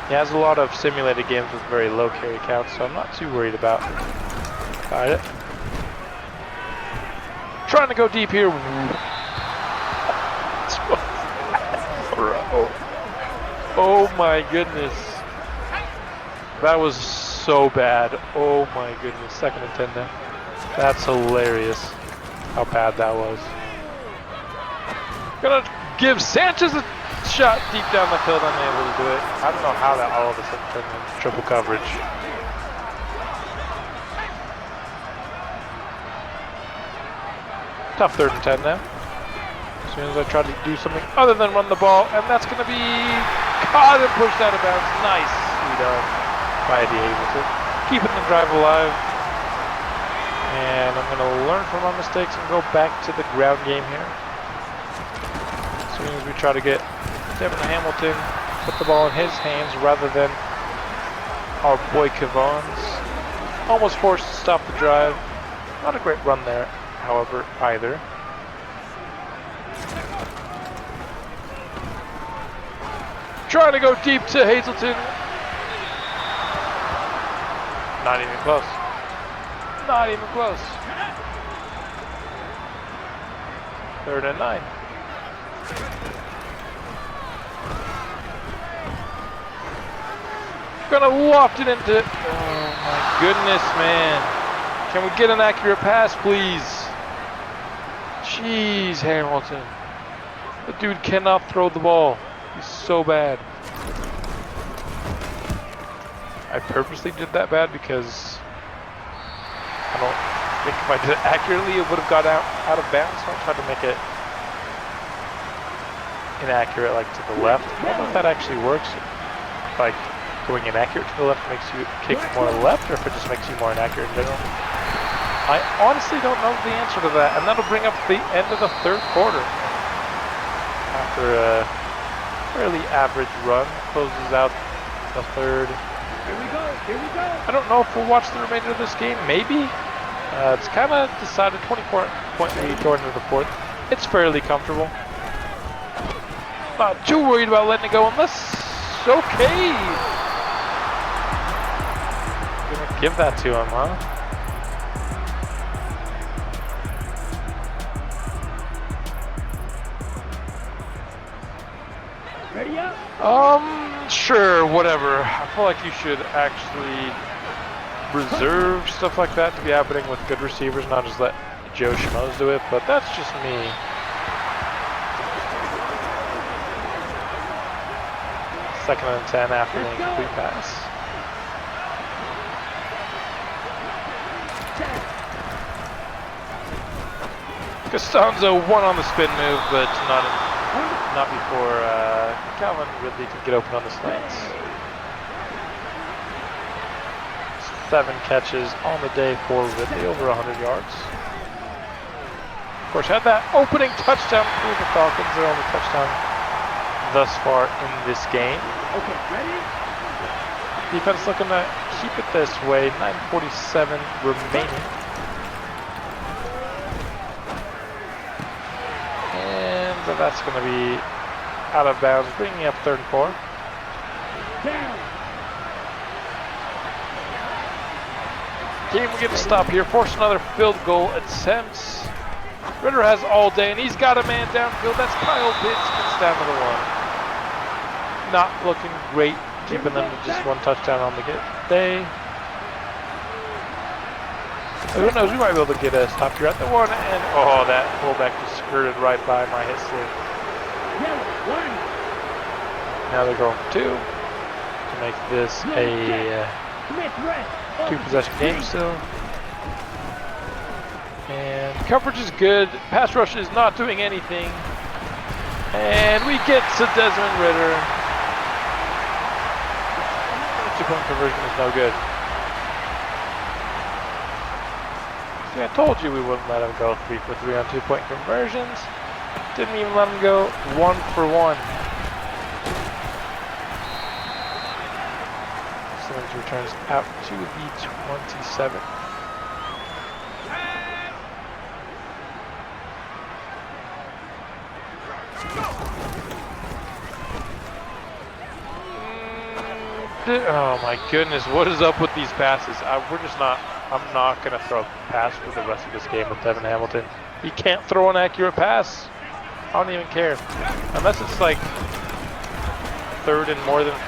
He has a lot of simulated games with very low carry counts, so I'm not too worried about it. Trying to go deep here. Oh my goodness. That was so bad. Oh my goodness. 2nd and 10 now. That's hilarious how bad that was. Gonna give Sanchez a shot deep down the field. Unable to do it. I don't know how that all of a sudden turned into triple coverage. Tough 3rd and 10 now. As soon as I try to do something other than run the ball, and that's going to be caught and pushed out of bounds. Nicely done by the Hamilton. Keeping the drive alive. And I'm going to learn from my mistakes and go back to the ground game here. As soon as we try to get Devin Hamilton, put the ball in his hands rather than our boy Kevon's. Almost forced to stop the drive. Not a great run there, however, either. Trying to go deep to Hazelton. Not even close. Not even close. 3rd and 9. Gonna waft it into... Oh my goodness, man. Can we get an accurate pass, please? Jeez, Hamilton. The dude cannot throw the ball. He's so bad. I purposely did that bad because I don't think if I did it accurately, it would have got out of bounds. So I tried to make it inaccurate, like to the left. I don't know if that actually works. Like going inaccurate to the left makes you kick more left, or if it just makes you more inaccurate in general. I honestly don't know the answer to that, and that'll bring up the end of the 3rd quarter. After fairly average run. Closes out the third. Here we go. Here we go. I don't know if we'll watch the remainder of this game. Maybe. It's kind of decided 24-point lead going into the fourth. It's fairly comfortable. Not too worried about letting it go unless... Okay. Gonna give that to him, huh? Ready up. Sure, whatever. I feel like you should actually reserve stuff like that to be happening with good receivers, not just let Joe Schmoes do it, but that's just me. Second and 10 after the incomplete pass. Costanzo won on the spin move, but not before Calvin Ridley could get open on the slants. 7 catches on the day for Ridley, over 100 yards. Of course, had that opening touchdown for the Falcons, their only touchdown thus far in this game. Okay, ready? Defense looking to keep it this way, 9:47 remaining. And that's going to be out of bounds, bringing up 3rd and 4. Down. Game we get to stop here, force another field goal attempt. Ritter has all day, and he's got a man downfield. That's Kyle Pitts, gets down to the 1. Not looking great, keeping them to just 1 touchdown on the day. Who knows, we might be able to get a stop here at the 1, and oh, that fullback just skirted right by my hit stick. Now they're going 2 to make this a 2-possession game still. And coverage is good. Pass rush is not doing anything. And we get to Desmond Ritter. 2-point conversion is no good. See, I told you we wouldn't let him go 3 for 3 on 2-point conversions. Didn't even let him go 1 for 1. Simmons returns out to the 27. Oh my goodness, what is up with these passes? I'm not going to throw a pass for the rest of this game with Devin Hamilton. He can't throw an accurate pass. I don't even care. Unless it's like 3rd and more than 5,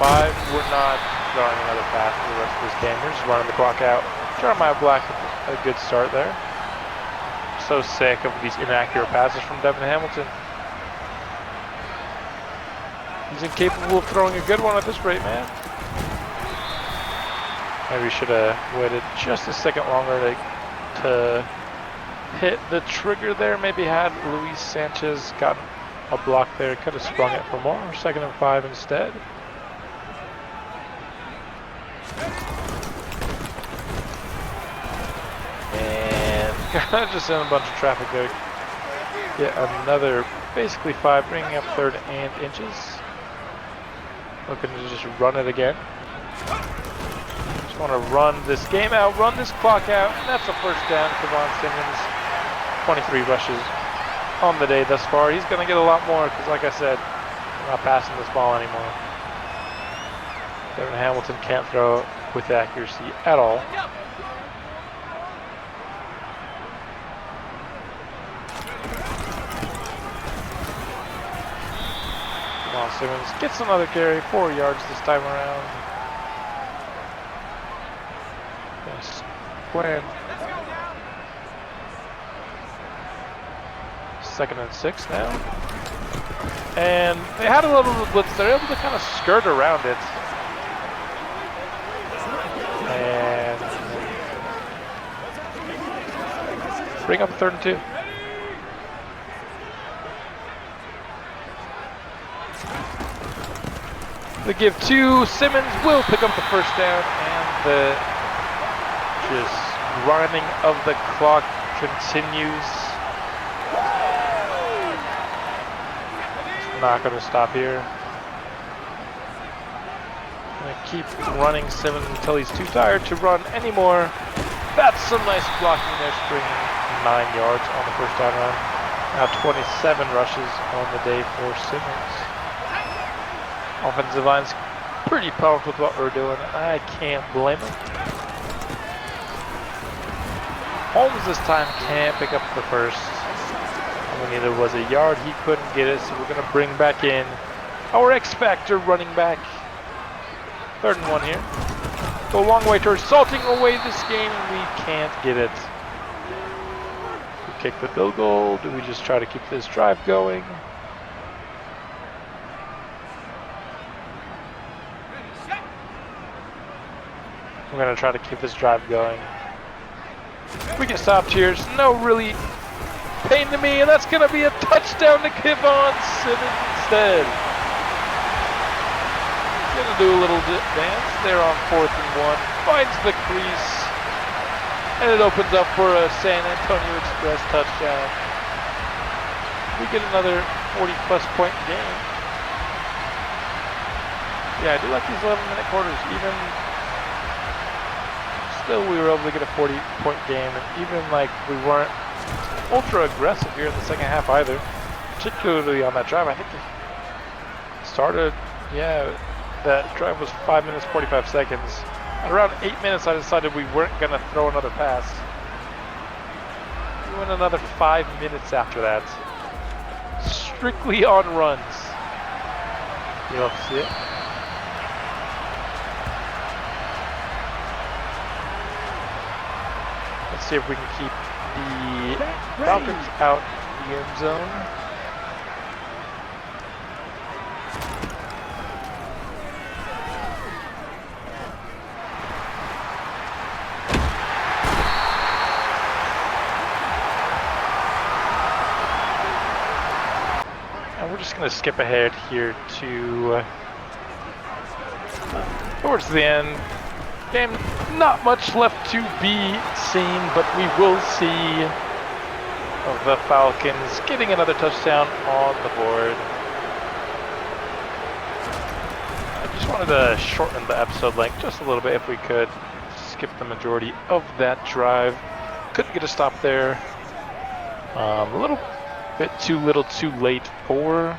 we're not throwing another pass for the rest of this game. We're just running the clock out. Jeremiah Black a good start there. So sick of these inaccurate passes from Devin Hamilton. He's incapable of throwing a good one at this rate, man. Maybe we should have waited just a second longer to hit the trigger there. Maybe had Luis Sanchez gotten a block there, could have sprung it for more. 2nd and 5 instead. And just in a bunch of traffic there. Yet another, basically 5, bringing up 3rd and inches. Looking to just run it again. Just want to run this game out, run this clock out, and that's a 1st down. Kevon Simmons, 23 rushes on the day thus far. He's going to get a lot more because, like I said, I'm not passing this ball anymore. Devin Hamilton can't throw with accuracy at all. Kevon Simmons gets another carry, 4 yards this time around. Yes, Glenn. 2nd and 6 now. And they had a little bit of blitz. They're able to kind of skirt around it. And bring up 3rd and 2. They give 2. Simmons will pick up the 1st down, and the just running of the clock continues. It's not going to stop here. Gonna keep running Simmons until he's too tired to run anymore. That's some nice blocking there, springing 9 yards on the first down run. Now 27 rushes on the day for Simmons. Offensive line's pretty pumped with what we're doing. I can't blame him. Holmes this time can't pick up the first. All we needed was a yard. He couldn't get it, so we're going to bring back in our X-Factor running back. 3rd and 1 here. Go a long way towards salting away this game, and we can't get it. We kick the field goal. Do we just try to keep this drive going? We're going to try to keep this drive going. We get stopped here. There's no really pain to me, and that's going to be a touchdown to Kevon Simmons instead. Gonna do a little dance there on 4th and 1. Finds the crease, and it opens up for a San Antonio Express touchdown. We get another 40-plus point game. Yeah, I do like these 11-minute quarters. Even still, we were able to get a 40-point game, and even like we weren't ultra aggressive here in the second half either. Particularly on that drive, I think it started, that drive was 5 minutes 45 seconds. At around 8 minutes, I decided we weren't going to throw another pass. We went another 5 minutes after that. Strictly on runs. You love to see it. Let's see if we can keep the Falcons out in the end zone. We're just going to skip ahead here to towards the end. Game, not much left to be seen, but we will see the Falcons getting another touchdown on the board. I just wanted to shorten the episode length just a little bit if we could. Skip the majority of that drive. Couldn't get a stop there. A little bit too little too late for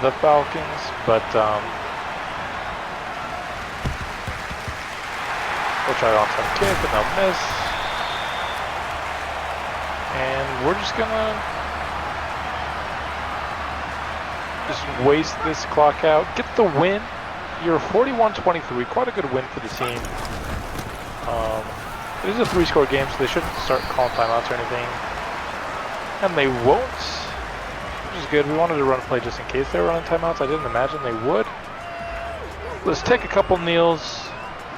the Falcons, but we'll try it on some kick, but they'll miss. And we're just gonna waste this clock out, get the win. You're 41-23, quite a good win for the team. It is a 3-score game, so they shouldn't start calling timeouts or anything. And they won't, which is good. We wanted to run a play just in case they were running timeouts. I didn't imagine they would. Let's take a couple kneels,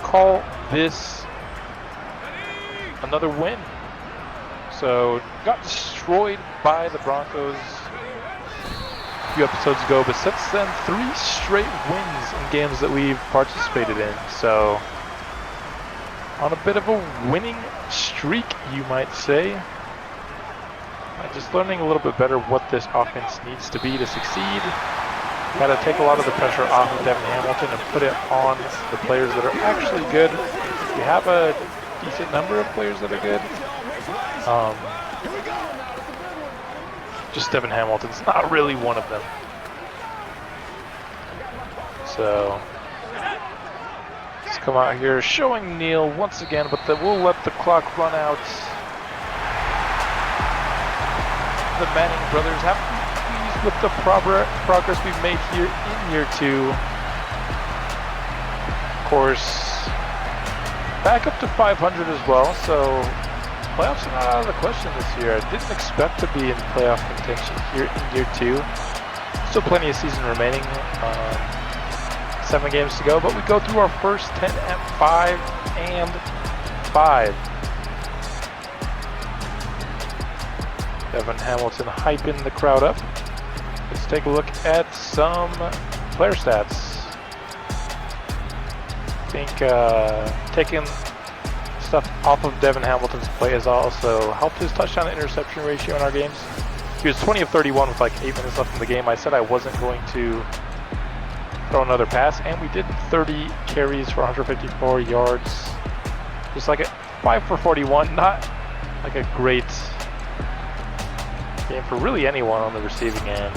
call this another win. So, got destroyed by the Broncos a few episodes ago, but since then, 3 straight wins in games that we've participated in. So, on a bit of a winning streak, you might say. Just learning a little bit better what this offense needs to be to succeed. Got to take a lot of the pressure off of Devin Hamilton and put it on the players that are actually good. We have a decent number of players that are good. Just Devin Hamilton's not really one of them. So let's come out here showing Neil once again, but we'll let the clock run out. The Manning brothers have to be pleased with the progress we've made here in year 2. Of course, back up to 500 as well, so playoffs are not out of the question this year. I didn't expect to be in playoff contention here in year 2. Still plenty of season remaining, 7 games to go, but we go through our first 10 at 5-5. Devin Hamilton hyping the crowd up. Let's take a look at some player stats. I think taking stuff off of Devin Hamilton's play has also helped his touchdown to interception ratio in our games. He was 20 of 31 with like 8 minutes left in the game. I said I wasn't going to throw another pass, and we did 30 carries for 154 yards. Just like a 5 for 41, not like a great game for really anyone on the receiving end.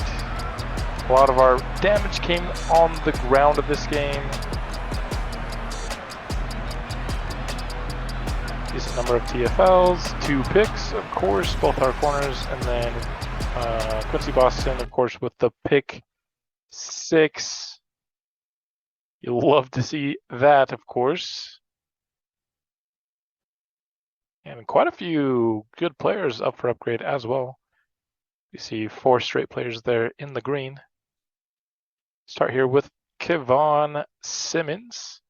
A lot of our damage came on the ground of this game. Decent number of TFLs, 2 picks, of course, both our corners, and then Quincy Boston, of course, with the pick 6. You'll love to see that, of course. And quite a few good players up for upgrade as well. You see 4 straight players there in the green. Start here with Kevon Simmons.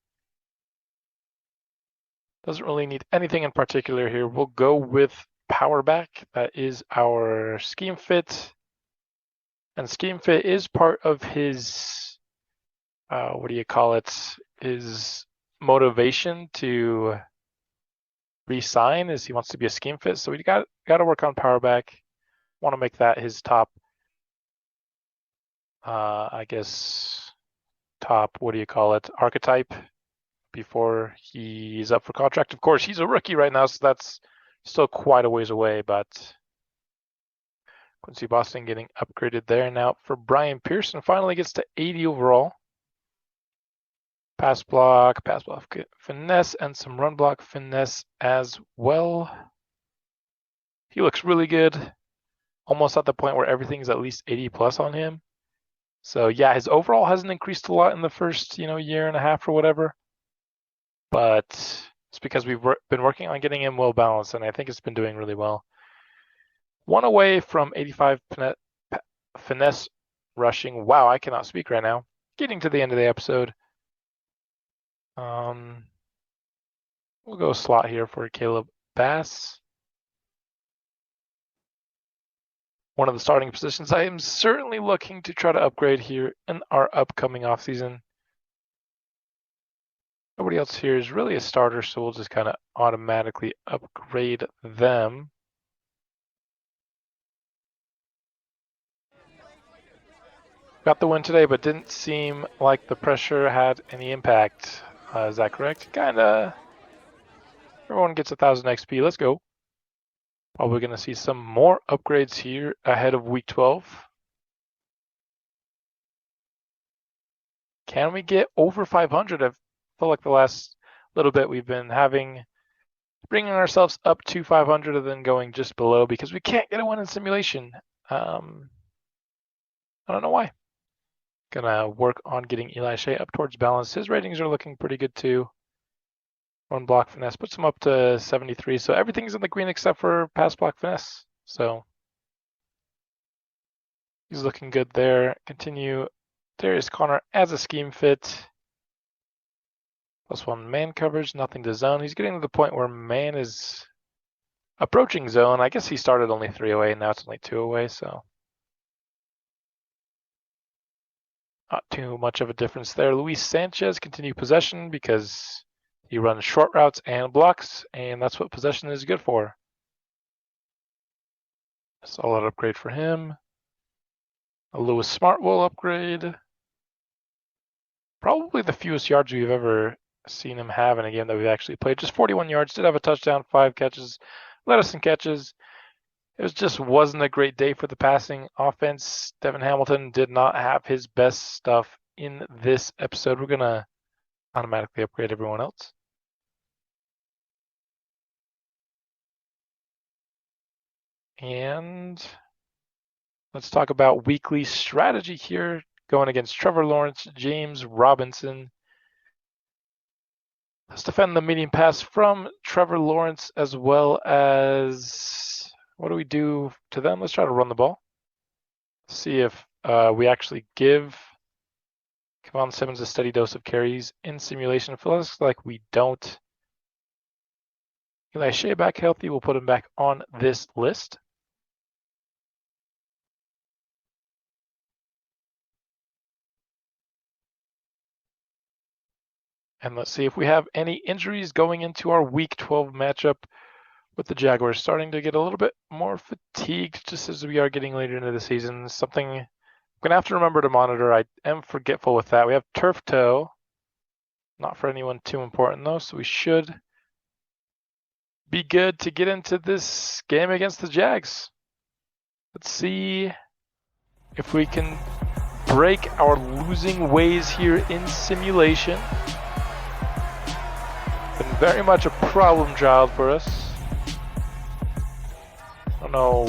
Doesn't really need anything in particular here. We'll go with power back. That is our scheme fit. And scheme fit is part of his, his motivation to re-sign, is he wants to be a scheme fit. So we got to work on power back. Want to make that his top, archetype before he's up for contract. Of course, he's a rookie right now, so that's still quite a ways away, but Quincy Boston getting upgraded there. Now for Brian Pearson, finally gets to 80 overall. Pass block finesse, and some run block finesse as well. He looks really good. Almost at the point where everything's at least 80 plus on him. So yeah, his overall hasn't increased a lot in the first, year and a half or whatever. But it's because we've been working on getting him well balanced, and I think it's been doing really well. 1 away from 85 finesse rushing. Wow, I cannot speak right now. Getting to the end of the episode. We'll go slot here for Caleb Bass. One of the starting positions I am certainly looking to try to upgrade here in our upcoming offseason. Nobody else here is really a starter, so we'll just kind of automatically upgrade them. Got the win today, but didn't seem like the pressure had any impact. Is that correct? Kinda. Everyone gets 1,000 XP. Let's go. Probably going to see some more upgrades here ahead of week 12. Can we get over 500? I feel like the last little bit we've been bringing ourselves up to 500 and then going just below because we can't get a win in simulation. I don't know why. Gonna work on getting Eli Shea up towards balance. His ratings are looking pretty good too. Run block finesse puts him up to 73. So everything's in the green except for pass block finesse. So he's looking good there. Continue Darius Connor as a scheme fit. +1 man coverage, nothing to zone. He's getting to the point where man is approaching zone. I guess he started only 3 away, and now it's only 2 away, so not too much of a difference there. Luis Sanchez, continue possession because he runs short routes and blocks, and that's what possession is good for. Solid upgrade for him. A Lewis Smart will upgrade. Probably the fewest yards we've ever seen him have in a game that we've actually played. Just 41 yards, did have a touchdown, 5 catches, led us in catches. It just wasn't a great day for the passing offense. Devin Hamilton did not have his best stuff in this episode. We're going to automatically upgrade everyone else. And let's talk about weekly strategy here. Going against Trevor Lawrence, James Robinson. Let's defend the medium pass from Trevor Lawrence as well as, what do we do to them? Let's try to run the ball. See if we actually give Kevon Simmons a steady dose of carries in simulation. It feels like we don't. Eli Shea back healthy. We'll put him back on this list. And let's see if we have any injuries going into our Week 12 matchup with the Jaguars. Starting to get a little bit more fatigued just as we are getting later into the season. Something gonna have to remember to monitor. I am forgetful with that. We have turf toe. Not for anyone too important though, so we should be good to get into this game against the Jags. Let's see if we can break our losing ways here in simulation. Been very much a problem child for us. I don't know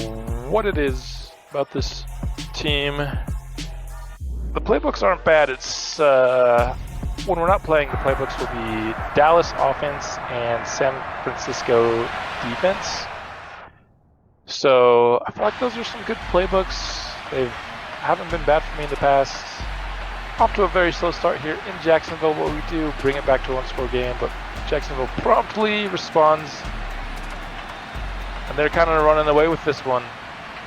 what it is about this team. The playbooks aren't bad. It's when we're not playing, the playbooks will be Dallas offense and San Francisco defense. So I feel like those are some good playbooks. They haven't been bad for me in the past. Off to a very slow start here in Jacksonville. What we do, bring it back to a one-score game, but Jacksonville promptly responds. And they're kind of running away with this one.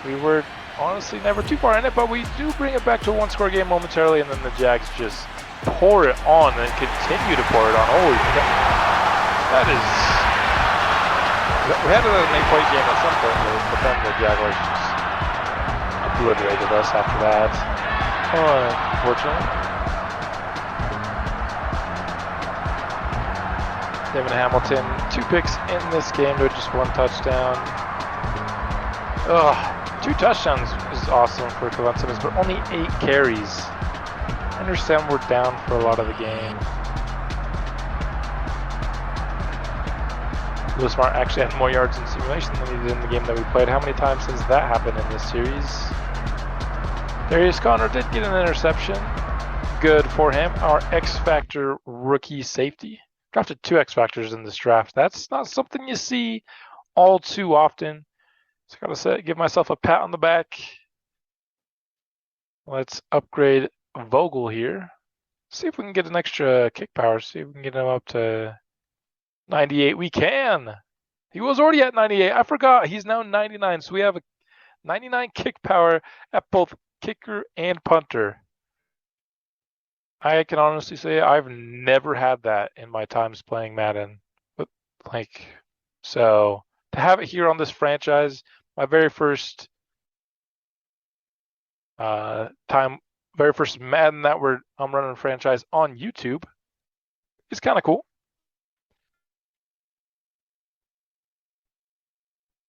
We were honestly never too far in it, but we do bring it back to a one-score game momentarily, and then the Jags just pour it on and continue to pour it on. Holy cow. That is... We had an 8-point game at some point, but then the Jaguars just obliterated us after that. Unfortunately. Devin Hamilton, 2 picks in this game to just 1 touchdown. 2 touchdowns is awesome for Kevin Simmons, but only 8 carries. I understand we're down for a lot of the game. Lewis Smart actually had more yards in simulation than he did in the game that we played. How many times has that happened in this series? Darius Conner did get an interception. Good for him. Our X-Factor rookie safety. Drafted 2 X-Factors in this draft. That's not something you see all too often. Just gotta say, give myself a pat on the back. Let's upgrade Vogel here. See if we can get an extra kick power. See if we can get him up to 98. We can. He was already at 98. I forgot. He's now 99. So we have a 99 kick power at both kicker and punter. I can honestly say I've never had that in my times playing Madden. But so to have it here on this franchise, my very first very first Madden that I'm running a franchise on YouTube, is kind of cool.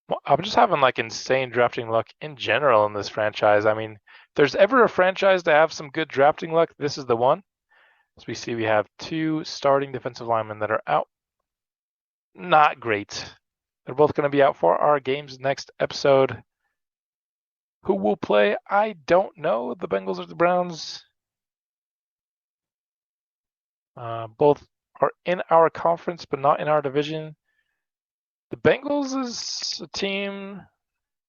Well, I'm just having insane drafting luck in general in this franchise. I mean, if there's ever a franchise to have some good drafting luck, this is the one. As we see, we have 2 starting defensive linemen that are out. Not great. They're both going to be out for our games next episode. Who will play? I don't know. The Bengals or the Browns. Both are in our conference, but not in our division. The Bengals is a team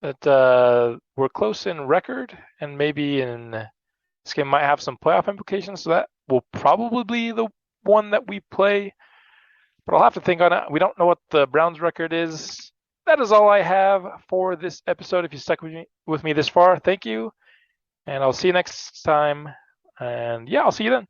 that we're close in record, and maybe in this game might have some playoff implications, so that will probably be the one that we play. But I'll have to think on it. We don't know what the Browns record is. That is all I have for this episode. If you stuck with me this far, thank you. And I'll see you next time. And yeah, I'll see you then.